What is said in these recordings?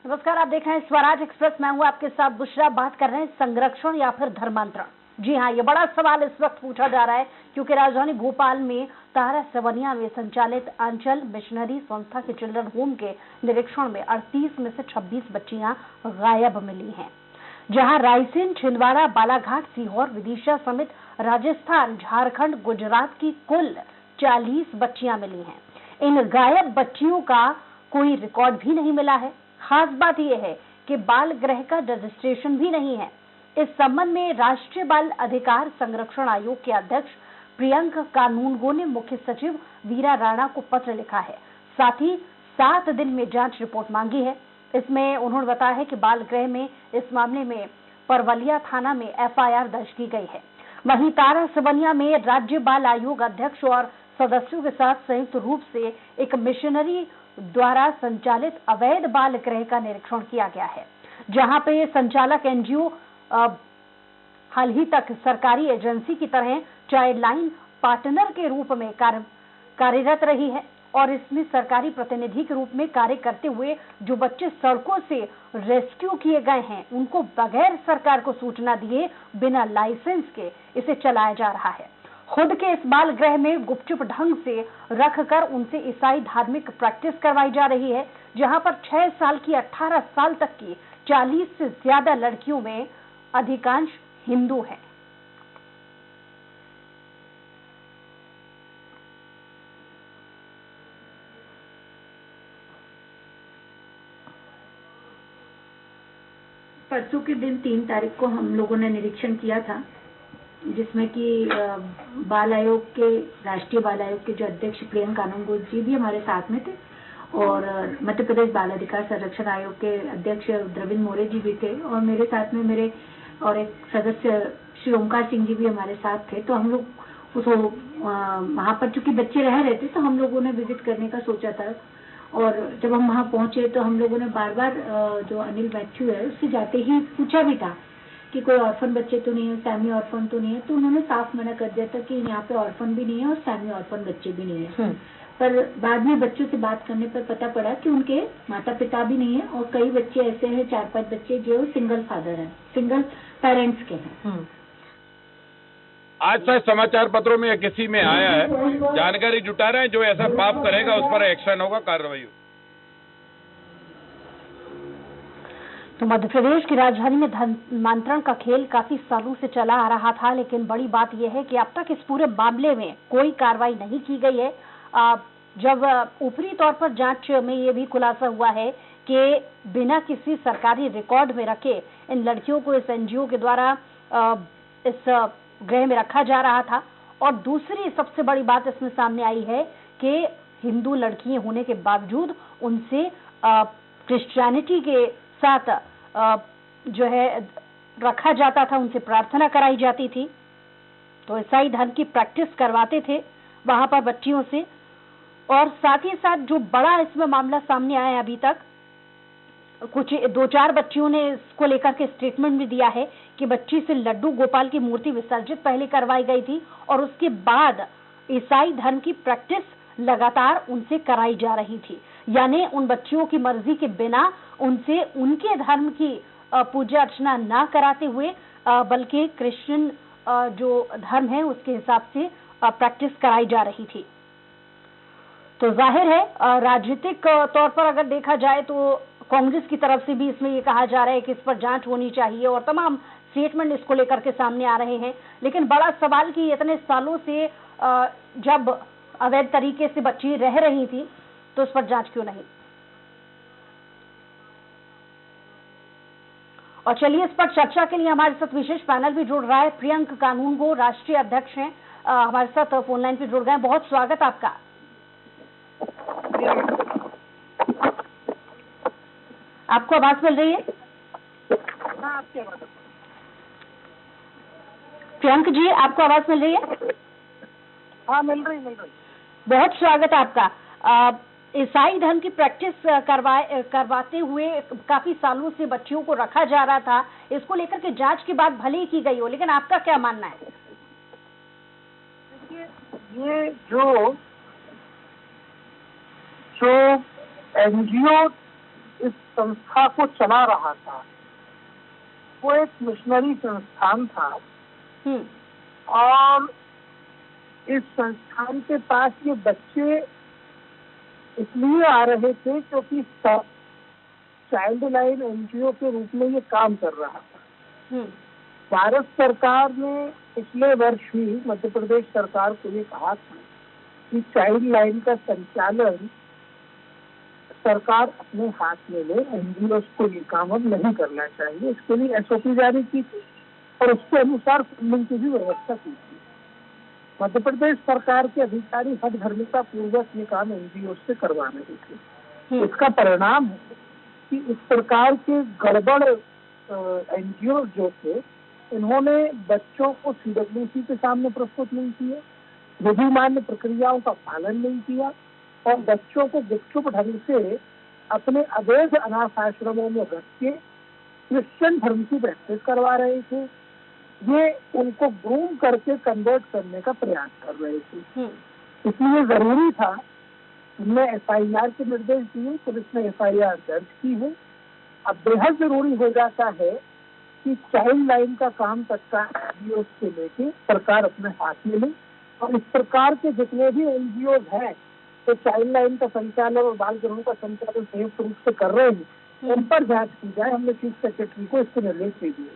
नमस्कार, आप देख रहे हैं स्वराज एक्सप्रेस। मैं हूं आपके साथ बुशरा। बात कर रहे हैं संरक्षण या फिर धर्मांतरण। जी हां, ये बड़ा सवाल इस वक्त पूछा जा रहा है क्योंकि राजधानी भोपाल में तारा सवनिया में संचालित आंचल मिशनरी संस्था के चिल्ड्रन होम के निरीक्षण में 38 में से 26 बच्चियां गायब मिली हैं। जहां रायसेन, छिंदवाड़ा, बालाघाट, सीहोर, विदिशा समेत राजस्थान, झारखंड, गुजरात की कुल 40 बच्चियां मिली हैं। इन गायब बच्चियों का कोई रिकॉर्ड भी नहीं मिला है। खास बात यह है कि बाल गृह का रजिस्ट्रेशन भी नहीं है। इस संबंध में राष्ट्रीय बाल अधिकार संरक्षण आयोग के अध्यक्ष प्रियंक कानूनगो ने मुख्य सचिव वीरा राणा को पत्र लिखा है। साथ ही 7 दिन में जांच रिपोर्ट मांगी है। इसमें उन्होंने बताया है कि बाल गृह में इस मामले में परवलिया थाना में FIR दर्ज की गई है। वहीं तारा सवनिया में राज्य बाल आयोग अध्यक्ष और सदस्यों के साथ संयुक्त रूप से एक मिशनरी द्वारा संचालित अवैध बाल गृह का निरीक्षण किया गया है, जहां पे संचालक NGO हाल ही तक सरकारी एजेंसी की तरह चाइल्ड लाइन पार्टनर के रूप में कार्यरत रही है और इसमें सरकारी प्रतिनिधि के रूप में कार्य करते हुए जो बच्चे सड़कों से रेस्क्यू किए गए हैं उनको बगैर सरकार को सूचना दिए बिना लाइसेंस के इसे चलाया जा रहा है। खुद के इस बाल गृह में गुपचुप ढंग से रखकर उनसे ईसाई धार्मिक प्रैक्टिस करवाई जा रही है, जहां पर 6 साल की 18 साल तक की 40 से ज्यादा लड़कियों में अधिकांश हिंदू हैं। परसों के दिन 3 तारीख को हम लोगों ने निरीक्षण किया था, जिसमें कि बाल आयोग के राष्ट्रीय बाल आयोग के जो अध्यक्ष प्रियंक कानूनगो जी भी हमारे साथ में थे और मध्य प्रदेश बाल अधिकार संरक्षण आयोग के अध्यक्ष द्रविंद मोरे जी भी थे और मेरे साथ में मेरे और एक सदस्य श्री ओमकार सिंह जी भी हमारे साथ थे। तो हम लोग उस वहाँ पर चूंकि बच्चे रह रहे थे तो हम लोगों ने विजिट करने का सोचा था और जब हम वहाँ पहुंचे तो हम लोगों ने बार बार जो अनिल मैथ्यू है उससे जाते ही पूछा भी था कि कोई ऑर्फन बच्चे तो नहीं है, सेमी ऑर्फन तो नहीं है। तो उन्होंने साफ मना कर दिया था कि यहाँ पे ऑर्फन भी नहीं है और सेमी ऑर्फन बच्चे भी नहीं है। पर बाद में बच्चों से बात करने पर पता पड़ा कि उनके माता पिता भी नहीं है और कई बच्चे ऐसे हैं, 4-5 बच्चे जो सिंगल फादर हैं, सिंगल पेरेंट्स के हैं। आज तक समाचार पत्रों में या किसी में आया है, जानकारी जुटा रहे हैं, जो ऐसा पाप करेगा उस पर एक्शन होगा, कार्रवाई होगी। तो मध्य प्रदेश की राजधानी में धर्मांतरण का खेल काफी सालों से चला आ रहा था, लेकिन बड़ी बात यह है कि अब तक इस पूरे मामले में कोई कार्रवाई नहीं की गई है। जब ऊपरी तौर पर जांच में यह भी खुलासा हुआ है कि बिना किसी सरकारी रिकॉर्ड में रखे इन लड़कियों को इस NGO के द्वारा इस गृह में रखा जा रहा था। और दूसरी सबसे बड़ी बात इसमें सामने आई है कि हिंदू लड़कियां होने के बावजूद उनसे क्रिश्चियनिटी के साथ जो है रखा जाता था, उनसे प्रार्थना कराई जाती थी। तो ईसाई धर्म की प्रैक्टिस करवाते थे वहां पर बच्चियों से। और साथ ही साथ जो बड़ा इसमें मामला सामने आया है, अभी तक कुछ 2-4 बच्चियों ने इसको लेकर के स्टेटमेंट भी दिया है कि बच्ची से लड्डू गोपाल की मूर्ति विसर्जित पहले करवाई गई थी और उसके बाद ईसाई धर्म की प्रैक्टिस लगातार उनसे कराई जा रही थी। यानी उन बच्चियों की मर्जी के बिना उनसे उनके धर्म की पूजा अर्चना ना कराते हुए बल्कि क्रिश्चियन जो धर्म है उसके हिसाब से प्रैक्टिस कराई जा रही थी। तो जाहिर है राजनीतिक तौर पर अगर देखा जाए तो कांग्रेस की तरफ से भी इसमें ये कहा जा रहा है कि इस पर जांच होनी चाहिए और तमाम स्टेटमेंट इसको लेकर के सामने आ रहे हैं। लेकिन बड़ा सवाल कि इतने सालों से जब अवैध तरीके से बच्ची रह रही थी तो इस पर जांच क्यों नहीं। और चलिए इस पर चर्चा के लिए हमारे साथ विशेष पैनल भी जुड़ रहा है। प्रियंक कानूनगो राष्ट्रीय अध्यक्ष हैं, हमारे साथ फोन लाइन पे जुड़ गए। बहुत स्वागत आपका। आपको आवाज मिल रही है? हाँ, आपकी आवाज। प्रियंक जी, आपको आवाज मिल रही है? हाँ, मिल रही। बहुत स्वागत है आपका। ईसाई धर्म की प्रैक्टिस करवाते हुए काफी सालों से बच्चियों को रखा जा रहा था, इसको लेकर के जांच की बात भले ही की गई हो, लेकिन आपका क्या मानना है? देखिए, ये जो NGO इस संस्था को चला रहा था वो एक मिशनरी संस्थान था और इस संस्थान के पास ये बच्चे इसलिए आ रहे थे क्योंकि चाइल्ड लाइन एनजीओ के रूप में ये काम कर रहा था। भारत सरकार ने पिछले वर्ष ही मध्य प्रदेश सरकार को ये कहा था कि चाइल्ड लाइन का संचालन सरकार अपने हाथ में ले, एनजीओ को ये काम अब नहीं करना चाहिए। इसके लिए एसओपी जारी की थी और उसके अनुसार फंडिंग की भी व्यवस्था की थी। मध्य प्रदेश सरकार के अधिकारी हठधर्मिता पूर्वक ये काम एनजीओ से करवा रहे थे। इसका परिणाम है कि इस प्रकार के गड़बड़ एनजीओ जो थे, इन्होंने बच्चों को सीडब्ल्यूसी के सामने प्रस्तुत नहीं किया, विधिमान्य प्रक्रियाओं का पालन नहीं किया और बच्चों को गुपचुप ढंग से अपने अवैध अनाथ आश्रमों में रख के क्रिश्चियन धर्म की प्रैक्टिस करवा रहे थे। ये उनको ग्रूम करके कन्वर्ट करने का प्रयास कर रहे थे। इसलिए जरूरी था, हमने एफआईआर के निर्देश दिए, पुलिस ने एफआईआर दर्ज की है। अब बेहद जरूरी हो जाता है कि चाइल्ड लाइन का काम तत्काल एनजीओ से लेके सरकार अपने हाथ में ले और इस प्रकार के जितने भी एनजीओ हैं तो चाइल्ड लाइन का संचालन और बाल गृहों का संचालन संयुक्त रूप से कर रहे हैं, उन पर जांच की जाए। हमने चीफ सेक्रेटरी को इसके निर्देश दे दिए।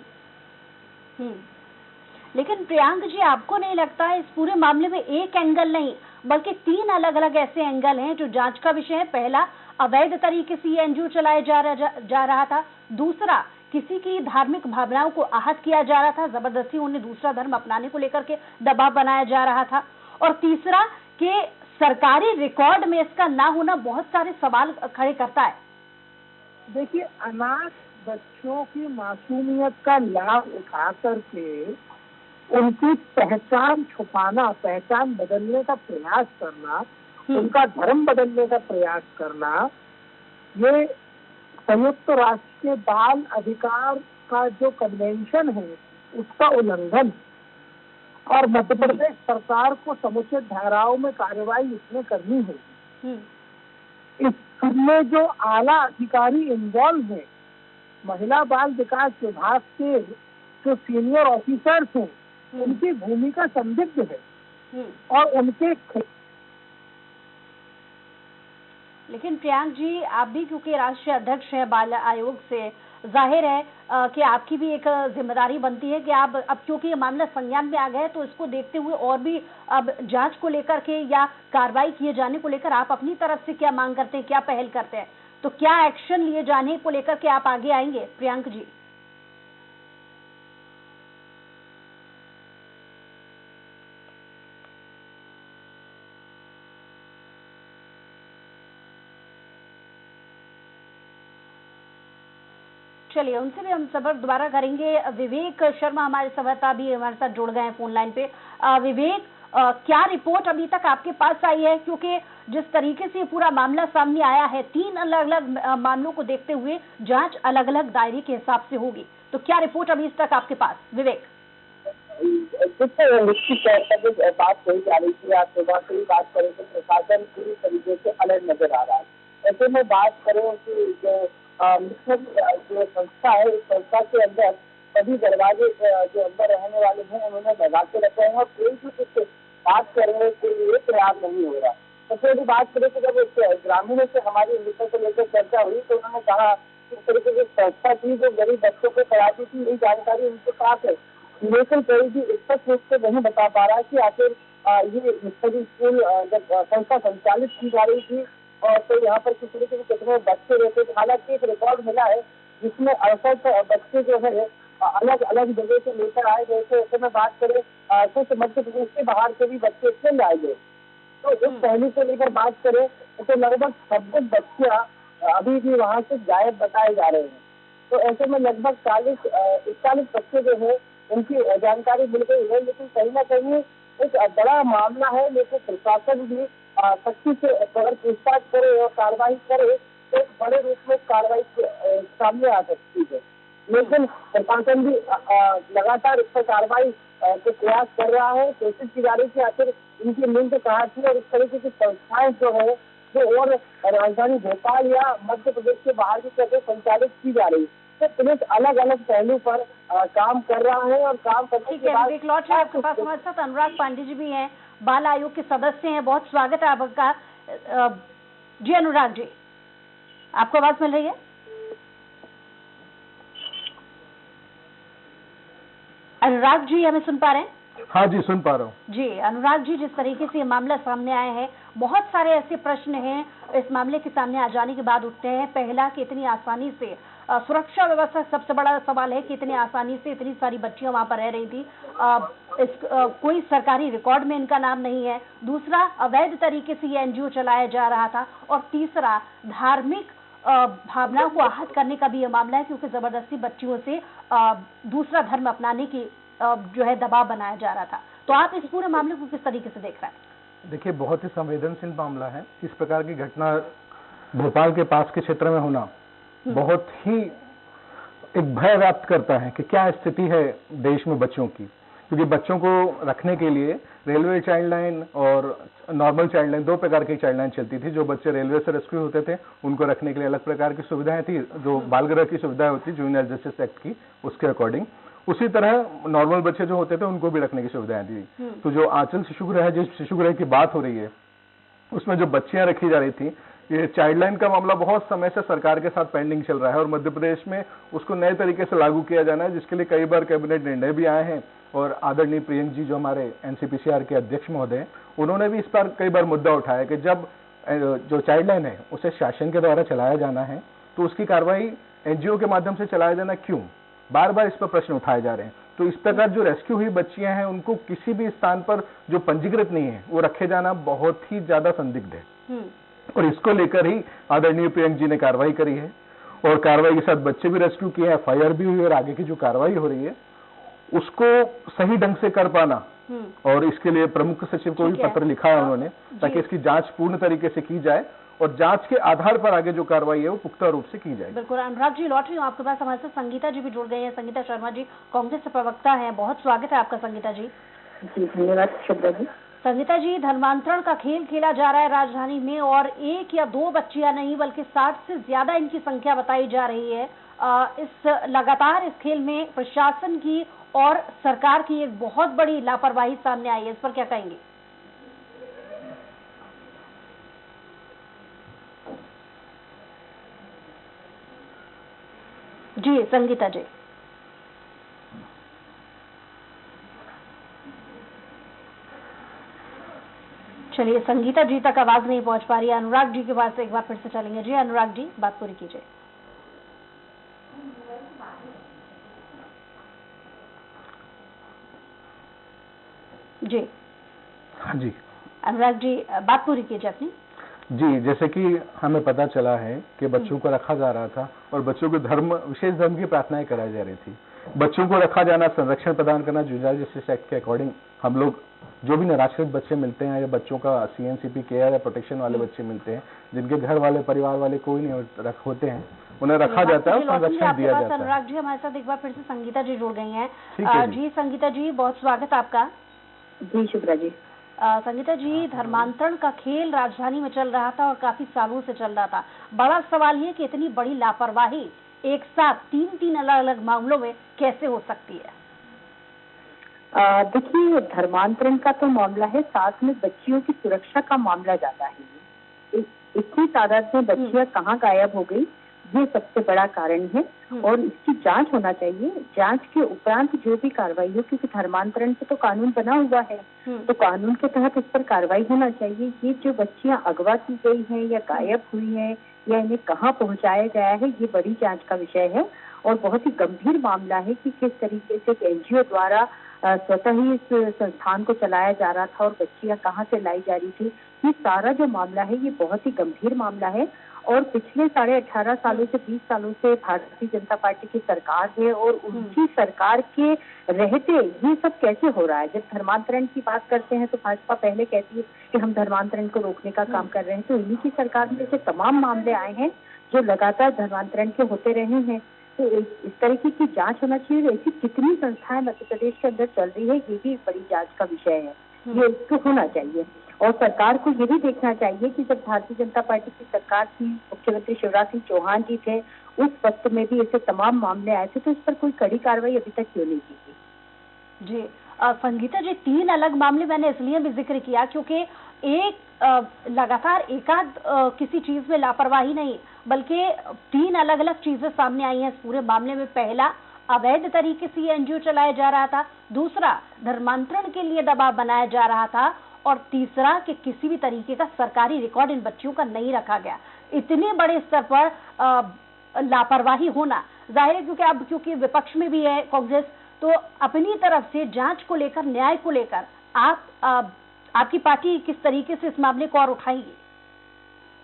लेकिन प्रियांक जी, आपको नहीं लगता है इस पूरे मामले में एक एंगल नहीं बल्कि 3 अलग अलग ऐसे एंगल हैं जो जांच का विषय है? पहला, अवैध तरीके से ये एनजीओ चलाया जा रहा था। दूसरा, किसी की धार्मिक भावनाओं को आहत किया जा रहा था, जबरदस्ती उन्हें दूसरा धर्म अपनाने को लेकर के दबाव बनाया जा रहा था। और तीसरा कि सरकारी रिकॉर्ड में इसका ना होना बहुत सारे सवाल खड़े करता है। देखिए, अनाथ बच्चों की मासूमियत का लाभ उठा करके उनकी पहचान छुपाना, पहचान बदलने का प्रयास करना, उनका धर्म बदलने का प्रयास करना, ये संयुक्त राष्ट्र के बाल अधिकार का जो कन्वेंशन है उसका उल्लंघन और मध्य प्रदेश सरकार को समुचित धाराओं में कार्रवाई इसमें करनी है। इसमें जो आला अधिकारी इन्वॉल्व हैं, महिला बाल विकास विभाग के जो सीनियर ऑफिसर्स हैं, उनकी भूमिका संदिग्ध है और उनके। लेकिन प्रियांक जी, आप भी क्योंकि राष्ट्रीय अध्यक्ष है बाल आयोग से, जाहिर है कि आपकी भी एक जिम्मेदारी बनती है कि आप अब क्योंकि ये मामला संज्ञान में आ गया है तो इसको देखते हुए और भी अब जांच को लेकर के या कार्रवाई किए जाने को लेकर आप अपनी तरफ से क्या मांग करते हैं, क्या पहल करते हैं? तो क्या एक्शन लिए जाने को लेकर के आप आगे आएंगे प्रियांक जी? चलिए, उनसे भी हम संपर्क दोबारा करेंगे। विवेक शर्मा हमारे संवाददाता भी हमारे साथ जुड़ गए हैं फोन लाइन पे। विवेक, क्या रिपोर्ट अभी तक आपके पास आई है? क्योंकि जिस तरीके से पूरा मामला सामने आया है, 3 अलग अलग मामलों को देखते हुए जांच अलग अलग दायरे के हिसाब से होगी, तो क्या रिपोर्ट अभी तक आपके पास? विवेक, बात कही जा रही थी, आप सुबह से ही बात करें तो प्रशासन पूरी तरीके से अलर्ट नजर आ रहा है। ऐसे में बात करें कि जो संस्था है, इस संस्था के अंदर सभी दरवाजे जो अंदर रहने वाले हैं उन्होंने लगा के रखे हैं और कोई भी कुछ बात करने के लिए तैयार नहीं हो रहा। सबसे बड़ी बात करें तो जब ग्रामीणों से हमारी विषय को लेकर चर्चा हुई तो उन्होंने कहा कि इस तरीके की संस्था थी जो गरीब बच्चों को पढ़ाती थी, यही जानकारी उनके पास है, लेकिन कोई भी स्पष्ट रूप से नहीं बता पा रहा कि आखिर ये मिशनरी स्कूल जब संस्था संचालित की जा रही थी और तो यहाँ पर किस तरीके से कितने बच्चे रहते थे। हालांकि एक रिकॉर्ड मिला है जिसमें 68 बच्चे जो है अलग अलग जगह से लेकर आए गए थे। ऐसे में बात करें कुछ मध्य प्रदेश के बाहर से भी बच्चे इसमें लाए गए। तो इस पहलू से लेकर बात करें तो लगभग 26 बच्चे अभी भी वहाँ से गायब बताए जा रहे हैं। तो ऐसे में लगभग 40-41 बच्चे जो है उनकी जानकारी मिल गई है, लेकिन कहीं ना कहीं एक बड़ा मामला है। लेकिन प्रशासन भी सख्ती से अगर पूछताछ करे और कार्रवाई करे तो एक बड़े रूप में कार्रवाई सामने आ सकती है। लेकिन प्रशासन भी लगातार इस पर कार्रवाई के प्रयास कर रहा है, कोशिश की जा रही है कि आखिर इनकी लिंक कहाँ थी और इस तरीके की संस्थाएं जो है जो और राजधानी भोपाल या मध्य प्रदेश के बाहर की जगह संचालित की जा रही है। तो पुलिस अलग अलग पहलू पर काम कर रहा है और काम करने ठीक के है, बाद विवेक लॉच है आपके पास हमारे साथ अनुराग पांडे जी भी हैं, बाल आयोग के सदस्य हैं। बहुत स्वागत है आपका। जी अनुराग जी, आपको आवाज मिल रही है? अनुराग जी हमें सुन पा रहे हैं? हाँ जी, सुन पा रहा हूँ जी अनुराग जी, जिस तरीके से ये मामला सामने आया है, बहुत सारे ऐसे प्रश्न हैं इस मामले के सामने आ जाने के बाद उठते हैं। पहला कि इतनी आसानी से सुरक्षा व्यवस्था, सबसे बड़ा सवाल है कि इतनी आसानी से इतनी सारी बच्चियां वहां पर रह रही थी, कोई सरकारी रिकॉर्ड में इनका नाम नहीं है। दूसरा, अवैध तरीके से ये एनजीओ चलाया जा रहा था। और तीसरा, धार्मिक भावनाओं को आहत करने का भी ये मामला है, क्योंकि जबरदस्ती बच्चियों से दूसरा धर्म अपनाने की जो है दबाव बनाया जा रहा था। तो आप इस पूरे मामले को किस तरीके से देख रहे हैं? देखिए, बहुत ही संवेदनशील मामला है। इस प्रकार की घटना भोपाल के पास के क्षेत्र में होना बहुत ही एक भय व्याप्त करता है कि क्या स्थिति है देश में बच्चों की। क्योंकि बच्चों को रखने के लिए रेलवे चाइल्ड लाइन और नॉर्मल चाइल्ड लाइन, दो प्रकार की चाइल्ड लाइन चलती थी। जो बच्चे रेलवे से रेस्क्यू होते थे उनको रखने के लिए अलग प्रकार की सुविधाएं थी, जो बाल गृह की सुविधाएं होती जूनियर जस्टिस एक्ट की उसके अकॉर्डिंग। उसी तरह नॉर्मल बच्चे जो होते थे उनको भी रखने की सुविधाएं दी। तो जो आंचल शिशु गृह, जिस शिशु गृह की बात हो रही है, उसमें जो बच्चियां रखी जा रही थी, ये चाइल्ड लाइन का मामला बहुत समय से सरकार के साथ पेंडिंग चल रहा है और मध्य प्रदेश में उसको नए तरीके से लागू किया जाना है, जिसके लिए कई बार कैबिनेट निर्णय भी आए हैं। और आदरणीय प्रियंक जी, जो हमारे एनसीपीसीआर के अध्यक्ष महोदय, उन्होंने भी इस पर कई बार मुद्दा उठाया कि जब जो चाइल्ड लाइन है उसे शासन के द्वारा चलाया जाना है, तो उसकी कार्रवाई एनजीओ के माध्यम से चलाया जाना क्यों? बार बार इस पर प्रश्न उठाए जा रहे हैं। तो इस प्रकार जो रेस्क्यू हुई बच्चियां हैं, उनको किसी भी स्थान पर जो पंजीकृत नहीं है वो रखे जाना बहुत ही ज्यादा संदिग्ध है। और इसको लेकर ही आदरणीय प्रियंक जी ने कार्रवाई करी है और कार्रवाई के साथ बच्चे भी रेस्क्यू किए हैं, एफआईआर भी हुई और आगे की जो कार्रवाई हो रही है उसको सही ढंग से कर पाना। और इसके लिए प्रमुख सचिव को भी पत्र लिखा है उन्होंने, ताकि इसकी जांच पूर्ण तरीके से की जाए और जांच के आधार पर आगे जो कार्रवाई है वो पुख्ता रूप से की जाए। बिल्कुल। अनुराग जी, लौट रही हूँ आपके पास। हमारे साथ संगीता जी भी जुड़ गई हैं। संगीता शर्मा जी कांग्रेस से प्रवक्ता हैं, बहुत स्वागत है आपका संगीता जी। जी धन्यवाद शुभ्रा जी। संगीता जी, धर्मांतरण का खेल खेला जा रहा है राजधानी में और एक या दो बच्चियां नहीं बल्कि 60 से ज्यादा इनकी संख्या बताई जा रही है। इस लगातार इस खेल में प्रशासन की और सरकार की एक बहुत बड़ी लापरवाही सामने आई है, इस पर क्या कहेंगे? जी संगीता जी। चलिए, संगीता जी तक आवाज नहीं पहुंच पा रही है। अनुराग जी के पास एक बार फिर से चलेंगे। जी अनुराग जी, बात पूरी कीजिए। जी हाँ जी अनुराग जी, बात पूरी कीजिए अपनी। जी, जैसे कि हमें पता चला है कि बच्चों को रखा जा रहा था और बच्चों को विशेष धर्म की प्रार्थनाएं कराई जा रही थी। बच्चों को रखा जाना, संरक्षण प्रदान करना जूनियर जस्टिस एक्ट के अकॉर्डिंग, हम लोग जो भी निराश्रित बच्चे मिलते हैं या बच्चों का सीएनसीपी केयर या प्रोटेक्शन वाले बच्चे मिलते हैं, जिनके घर वाले परिवार वाले कोई नहीं होते हैं, उन्हें रखा जाता है और संरक्षण दिया जाता है। अनुराग जी, हमारे साथ एक बार फिर से संगीता जी जुड़ गई हैं। जी संगीता जी, बहुत स्वागत है आपका। जी शुभ्रा जी। संगीता जी, धर्मांतरण का खेल राजधानी में चल रहा था और काफी सालों से चल रहा था। बड़ा सवाल ये कि इतनी बड़ी लापरवाही एक साथ तीन अलग अलग मामलों में कैसे हो सकती है? देखिए, धर्मांतरण का तो मामला है, साथ में बच्चियों की सुरक्षा का मामला ज्यादा है। इतनी तादाद में बच्चियां कहाँ गायब हो गई, ये सबसे बड़ा कारण है और इसकी जांच होना चाहिए। जांच के उपरांत जो भी कार्रवाई हो, क्योंकि धर्मांतरण पे तो कानून बना हुआ है, तो कानून के तहत इस पर कार्रवाई होना चाहिए। ये जो बच्चियां अगवा की गई हैं या गायब हुई हैं या इन्हें कहाँ पहुंचाया गया है, ये बड़ी जांच का विषय है और बहुत ही गंभीर मामला है कि किस तरीके से एनजीओ द्वारा स्वतः ही इस संस्थान को चलाया जा रहा था और बच्चियां कहाँ से लाई जा रही थी। ये सारा जो मामला है ये बहुत ही गंभीर मामला है और पिछले 18.5 सालों से 20 सालों से भारतीय जनता पार्टी की सरकार है और उनकी सरकार के रहते ये सब कैसे हो रहा है। जब धर्मांतरण की बात करते हैं तो भाजपा पहले कहती है कि हम धर्मांतरण को रोकने का काम कर रहे हैं, तो इन्हीं की सरकार में ऐसे तमाम मामले आए हैं जो लगातार धर्मांतरण के होते रहे हैं। तो इस तरीके की जांच होना चाहिए। ऐसी कितनी संस्थाएं मध्य प्रदेश के अंदर चल रही है, ये भी एक बड़ी जांच का विषय है। ये तो होना चाहिए। और सरकार को ये भी देखना चाहिए कि जब भारतीय जनता पार्टी की सरकार थी, मुख्यमंत्री शिवराज सिंह चौहान जी थे, उस वक्त में भी ऐसे तमाम मामले आए थे, तो इस पर कोई कड़ी कार्रवाई अभी तक क्यों नहीं की गई? जी संगीता जी, 3 अलग मामले मैंने इसलिए भी जिक्र किया क्योंकि एक लगातार एकाध किसी चीज में लापरवाही नहीं, बल्कि 3 अलग अलग चीजें सामने आई हैं इस पूरे मामले में। पहला, अवैध तरीके से ये एनजीओ चलाया जा रहा था। दूसरा, धर्मांतरण के लिए दबाव बनाया जा रहा था। और तीसरा कि किसी भी तरीके का सरकारी रिकॉर्ड इन बच्चियों का नहीं रखा गया। इतने बड़े स्तर पर लापरवाही होना जाहिर है, क्योंकि विपक्ष में भी है कांग्रेस, तो अपनी तरफ से जांच को लेकर, न्याय को लेकर आपकी पार्टी किस तरीके से इस मामले को और उठाएगी?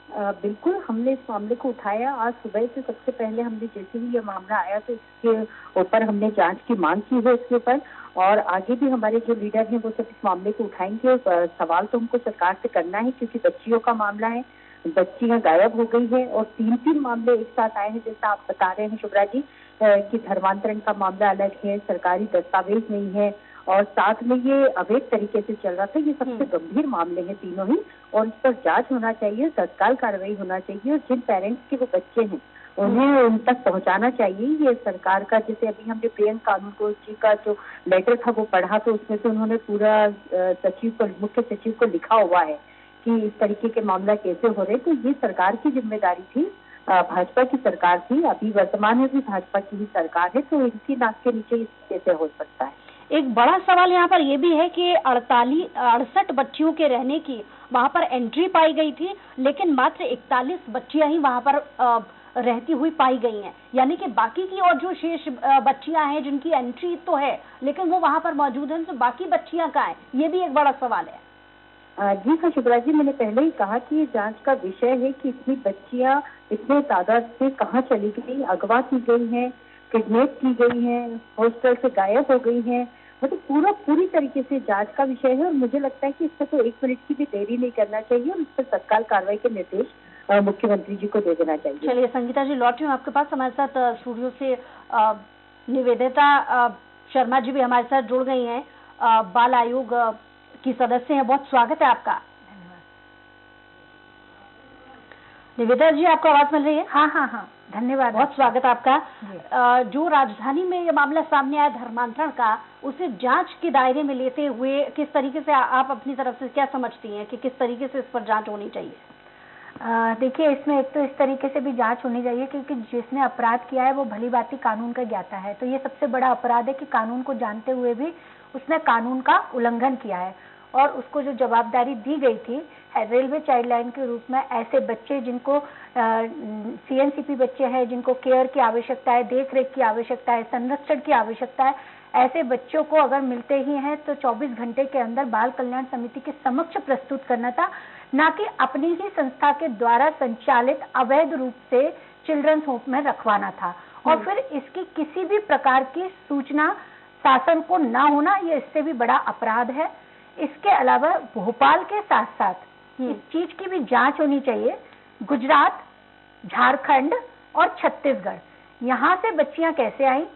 बिल्कुल, हमने इस मामले को उठाया। आज सुबह से सबसे पहले हमने जैसे ही ये मामला आया तो इसके ऊपर हमने जांच की मांग की है इसके ऊपर, और आगे भी हमारे जो लीडर हैं वो सब इस मामले को उठाएंगे। सवाल तो हमको सरकार से करना है क्योंकि बच्चियों का मामला है, बच्चियां गायब हो गई है और 3 मामले एक साथ आए हैं, जैसा आप बता रहे हैं शुभ्रा जी, कि धर्मांतरण का मामला अलग है, सरकारी दस्तावेज नहीं है और साथ में ये अवैध तरीके से चल रहा था। ये सबसे गंभीर मामले हैं तीनों ही, और इस पर जांच होना चाहिए, तत्काल कार्रवाई होना चाहिए, और जिन पेरेंट्स के वो बच्चे हैं उन्हें उन तक पहुंचाना चाहिए। ये सरकार का, जैसे अभी हमने प्रियंका कानूनगो जी का जो लेटर था वो पढ़ा, तो उसमें से उन्होंने पूरा मुख्य सचिव को लिखा हुआ है कि इस तरीके के मामला कैसे हो रहे। तो ये सरकार की जिम्मेदारी थी, भाजपा की सरकार थी, अभी वर्तमान में भी भाजपा की ही सरकार है, तो इनकी नाक के नीचे कैसे हो सकता है? एक बड़ा सवाल यहाँ पर यह भी है कि 68 बच्चियों के रहने की वहाँ पर एंट्री पाई गई थी, लेकिन मात्र 41 बच्चियां ही वहाँ पर रहती हुई पाई गई हैं। यानी कि बाकी की और जो शेष बच्चियां हैं जिनकी एंट्री तो है लेकिन वो वहाँ पर मौजूद हैं, तो बाकी बच्चियां कहाँ हैं? ये भी एक बड़ा सवाल है। जी हाँ शुभ्रा जी, मैंने पहले ही कहा कि ये जांच का विषय है कि इतनी बच्चियां इतने तादाद से कहाँ चली गई, अगवा की गई हैं, किडनैप की गई हैं, हॉस्टल से गायब हो गई हैं, मतलब पूरी तरीके से जांच का विषय है। और मुझे लगता है कि इस पर तो 1 मिनट की भी देरी नहीं करना चाहिए और इस पर तत्काल कार्रवाई के निर्देश मुख्यमंत्री जी को दे देना चाहिए। चलिए संगीता जी, लौट रही हूँ आपके पास। हमारे साथ स्टूडियो से निवेदिता शर्मा जी भी हमारे साथ जुड़ गई हैं, बाल आयोग की सदस्य हैं। बहुत स्वागत है आपका। निवेदिता जी, आपको आवाज मिल रही है? हाँ, धन्यवाद। बहुत स्वागत आपका। जो राजधानी में ये मामला सामने आया धर्मांतरण का, उसे जांच के दायरे में लेते हुए किस तरीके से आप अपनी तरफ से क्या समझती हैं कि किस तरीके से इस पर जांच होनी चाहिए? देखिए, इसमें एक तो इस तरीके से भी जांच होनी चाहिए क्योंकि जिसने अपराध किया है वो भली भांति कानून का ज्ञाता है। तो ये सबसे बड़ा अपराध है कि कानून को जानते हुए भी उसने कानून का उल्लंघन किया है, और उसको जो जवाबदारी दी गई थी रेलवे चाइल्ड लाइन के रूप में, ऐसे बच्चे जिनको CNCP बच्चे हैं, जिनको केयर की आवश्यकता है, देख रेख की आवश्यकता है, संरक्षण की आवश्यकता है, ऐसे बच्चों को अगर मिलते ही हैं तो 24 घंटे के अंदर बाल कल्याण समिति के समक्ष प्रस्तुत करना था, ना कि अपनी ही संस्था के द्वारा संचालित अवैध रूप से चिल्ड्रंस होम में रखवाना था। और फिर इसकी किसी भी प्रकार की सूचना शासन को ना होना, ये इससे भी बड़ा अपराध है। इसके अलावा भोपाल के साथ साथ इस चीज की भी जांच होनी चाहिए। गुजरात, झारखंड और छत्तीसगढ़, यहाँ से बच्चियां कैसे आई,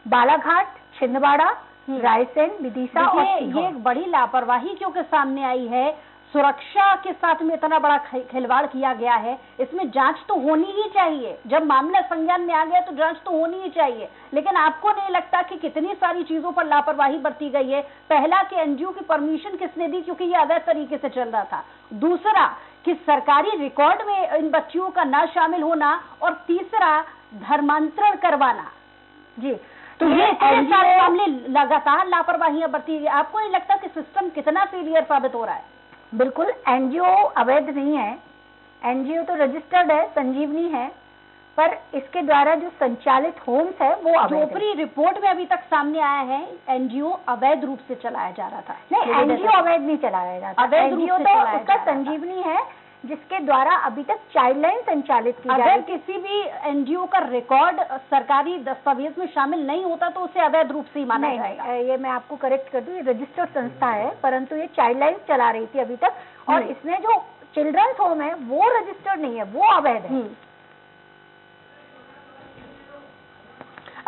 बालाघाट, छिंदवाड़ा, रायसेन, विदिशा और ये एक बड़ी लापरवाही क्योंकि सामने आई है। सुरक्षा के साथ में इतना बड़ा खिलवाड़ किया गया है, इसमें जांच तो होनी ही चाहिए। जब मामला संज्ञान में आ गया तो जांच तो होनी ही चाहिए, लेकिन आपको नहीं लगता कि कितनी सारी चीजों पर लापरवाही बरती गई है? पहला कि एनजीओ की परमिशन किसने दी क्योंकि ये अवैध तरीके से चल रहा था, दूसरा कि सरकारी रिकॉर्ड में इन बच्चियों का ना शामिल होना, और तीसरा धर्मांतरण करवाना। जी, तो ये सारे मामले लगातार लापरवाहियां बरती गई। आपको नहीं लगता कि सिस्टम कितना फेलियर साबित हो रहा है? बिल्कुल, एनजीओ अवैध नहीं है, एनजीओ तो रजिस्टर्ड है, संजीवनी है, पर इसके द्वारा जो संचालित होम्स है वो अवैध है। चोपड़ी रिपोर्ट में अभी तक सामने आया है एनजीओ अवैध रूप से चलाया जा रहा था। नहीं, एनजीओ अवैध नहीं चलाया जाता, एनजीओ तो उसका संजीवनी है जिसके द्वारा अभी तक चाइल्ड लाइन संचालित की जाती है। अगर किसी भी एनजीओ का रिकॉर्ड सरकारी दस्तावेज में शामिल नहीं होता तो उसे अवैध रूप से माना जाएगा। ये मैं आपको करेक्ट कर दूं, ये रजिस्टर्ड संस्था है, परंतु ये चाइल्ड लाइन चला रही थी अभी तक, और इसमें जो चिल्ड्रंस होम है वो रजिस्टर्ड नहीं है, वो अवैध है।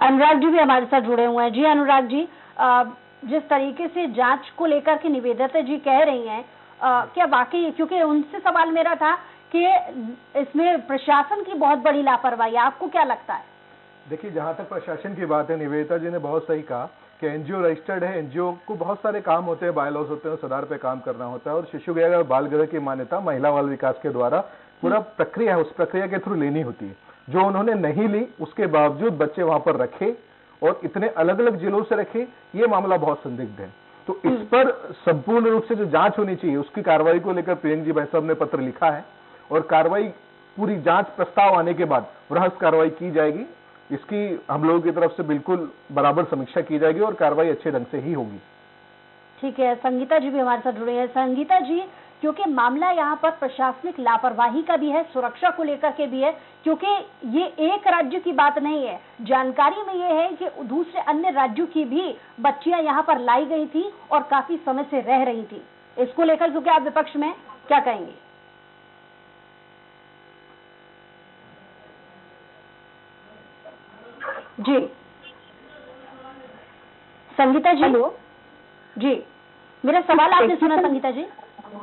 अनुराग जी भी हमारे साथ जुड़े हुए हैं। जी अनुराग जी, जिस तरीके से जांच को लेकर के निवेदिता जी कह रही हैं, क्या वाकई, क्योंकि उनसे सवाल मेरा था कि इसमें प्रशासन की बहुत बड़ी लापरवाही, आपको क्या लगता है? देखिए, जहां तक प्रशासन की बात है, निवेदिता जी ने बहुत सही कहा कि एनजीओ रजिस्टर्ड है, एनजीओ को बहुत सारे काम होते हैं, बायलॉज होते हैं, उस आधार पे काम करना होता है, और शिशु गृह और बाल गृह की मान्यता महिला बाल विकास के द्वारा पूरा प्रक्रिया है, उस प्रक्रिया के थ्रू लेनी होती है। जो उन्होंने नहीं ली, उसके बावजूद बच्चे वहां पर रखे और इतने अलग अलग जिलों से रखे, ये मामला बहुत संदिग्ध है। तो इस पर संपूर्ण रूप से जो जांच होनी चाहिए, उसकी कार्रवाई को लेकर प्रियंक जी भाई साहब ने पत्र लिखा है, और कार्रवाई पूरी जांच प्रस्ताव आने के बाद बृहत कार्रवाई की जाएगी। इसकी हम लोगों की तरफ से बिल्कुल बराबर समीक्षा की जाएगी और कार्रवाई अच्छे ढंग से ही होगी। ठीक है, संगीता जी भी हमारे साथ जुड़े हैं। संगीता जी, क्योंकि मामला यहाँ पर प्रशासनिक लापरवाही का भी है, सुरक्षा को लेकर के भी है, क्योंकि ये एक राज्य की बात नहीं है, जानकारी में ये है कि दूसरे अन्य राज्यों की भी बच्चियां यहाँ पर लाई गई थी और काफी समय से रह रही थी। इसको लेकर क्योंकि आप विपक्ष में क्या कहेंगे? जी संगीता जी। हेलो जी, मेरा सवाल आपने सुना संगीता जी?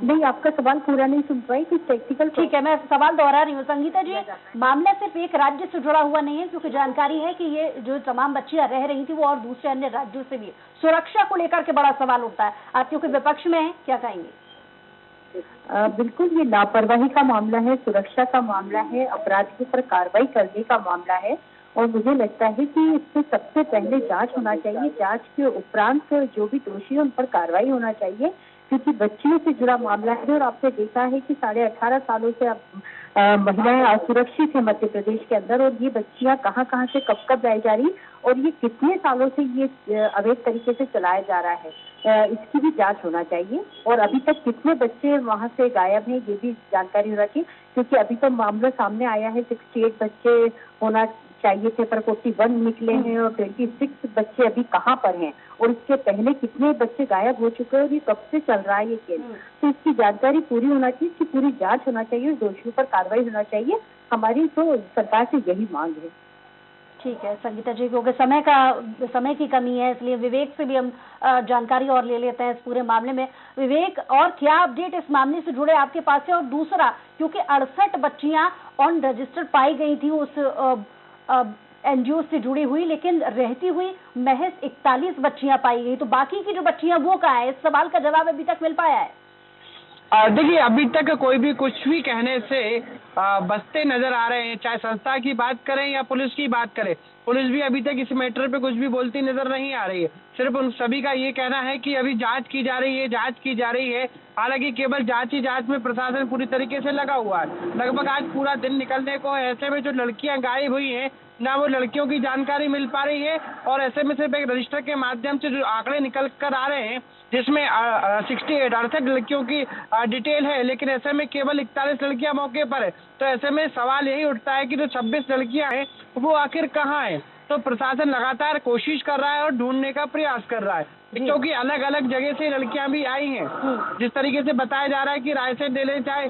नहीं, आपका सवाल पूरा नहीं सुन पाई, कुछ टेक्निकल। ठीक है, मैं सवाल दोहरा रही हूँ। संगीता जी, मामला सिर्फ एक राज्य से जुड़ा हुआ नहीं है, क्योंकि जानकारी है कि ये जो तमाम बच्चियां रह रही थी वो और दूसरे अन्य राज्यों से भी, सुरक्षा को लेकर के बड़ा सवाल उठता है। आप क्योंकि विपक्ष में हैं, क्या कहेंगे? बिल्कुल, ये लापरवाही का मामला है, सुरक्षा का मामला है, अपराधियों पर कार्रवाई करने का मामला है, और मुझे लगता है कि इससे सबसे पहले जांच होना चाहिए। जांच के उपरांत जो भी दोषी है उन पर कार्रवाई होना चाहिए, क्योंकि बच्चियों से जुड़ा मामला है। और आपने देखा है कि 18.5 सालों से अब महिलाएं असुरक्षित है मध्य प्रदेश के अंदर, और ये बच्चियां कहां कहां से कब कब लाई जा रही, और ये कितने सालों से ये अवैध तरीके से चलाया जा रहा है, इसकी भी जांच होना चाहिए। और अभी तक कितने बच्चे वहां से गायब हैं, ये भी जानकारी होना चाहिए, क्योंकि अभी तो मामला सामने आया है 68 बच्चे होना चाहिए थे, पर 41 निकले हैं, और 26 बच्चे अभी कहाँ पर हैं, और इसके पहले कितने बच्चे गायब हो चुके हैं, और ये कब से चल रहा है ये केस। तो इसकी जानकारी पूरी होना चाहिए, इसकी पूरी जांच होना चाहिए, दोषियों पर कार्रवाई होना चाहिए। हमारी तो सरकार से यही मांग है। ठीक है संगीता जी, क्योंकि समय की कमी है, इसलिए विवेक से भी हम जानकारी और ले लेते हैं इस पूरे मामले में। विवेक, और क्या अपडेट इस मामले से जुड़े आपके पास है? और दूसरा, क्योंकि 68 बच्चियां ऑन रजिस्टर पाई गई थी उस एनजीओ से जुड़ी हुई, लेकिन रहती हुई महज 41 बच्चियां पाई गई, तो बाकी की जो बच्चियां वो कहाँ है? इस सवाल का जवाब अभी तक मिल पाया है? देखिए, अभी तक कोई भी कुछ भी कहने से बचते नजर आ रहे हैं, चाहे संस्था की बात करें या पुलिस की बात करें। पुलिस भी अभी तक इस मैटर पे कुछ भी बोलती नजर नहीं आ रही है। सिर्फ उन सभी का ये कहना है कि अभी जांच की जा रही है, जांच की जा रही है। हालांकि केवल जांच ही जांच में प्रशासन पूरी तरीके से लगा हुआ है। लगभग आज पूरा दिन निकलने को, ऐसे में जो लड़कियां गायब हुई हैं, ना वो लड़कियों की जानकारी मिल पा रही है, और ऐसे में सिर्फ एक रजिस्टर के माध्यम से जो आंकड़े निकल कर आ रहे हैं, जिसमें 68 लड़कियों की डिटेल है, लेकिन ऐसे में केवल 41 लड़कियां मौके पर है। तो ऐसे में सवाल यही उठता है कि जो 26 लड़कियां हैं वो आखिर कहाँ हैं? तो प्रशासन लगातार कोशिश कर रहा है और ढूंढने का प्रयास कर रहा है, क्योंकि अलग अलग जगह से लड़कियां भी आई हैं। जिस तरीके से बताया जा रहा है कि रायसेन ले लें, चाहे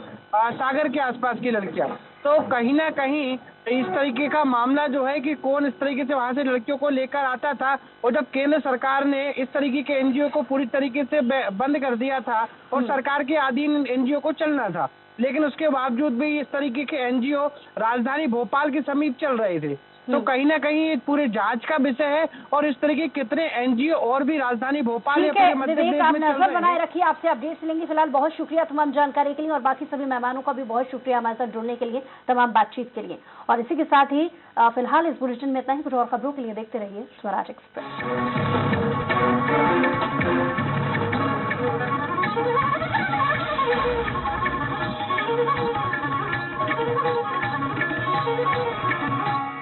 सागर के आसपास की लड़कियां, तो कहीं ना कहीं इस तरीके का मामला जो है कि कौन इस तरीके से वहां से लड़कियों को लेकर आता था। और जब केंद्र सरकार ने इस तरीके के एनजीओ को पूरी तरीके से बंद कर दिया था और सरकार के अधीन एनजीओ को चलना था, लेकिन उसके बावजूद भी इस तरीके के एनजीओ राजधानी भोपाल के समीप चल रहे थे। तो कहीं ना कहीं पूरे जांच का विषय है, और इस तरीके कितने एनजीओ और भी राजधानी भोपाल या पूरे मध्य प्रदेश में चल रहे हैं। नजर बनाए रखिए, आपसे अपडेट्स लेंगे। फिलहाल बहुत शुक्रिया तमाम जानकारी के लिए, और बाकी सभी मेहमानों का भी बहुत शुक्रिया हमारे साथ जुड़ने के लिए, तमाम बातचीत के लिए। और इसी के साथ ही फिलहाल इस बुलेटिन में इतना ही। कुछ और खबरों के लिए देखते रहिए स्वराज एक्सप्रेस।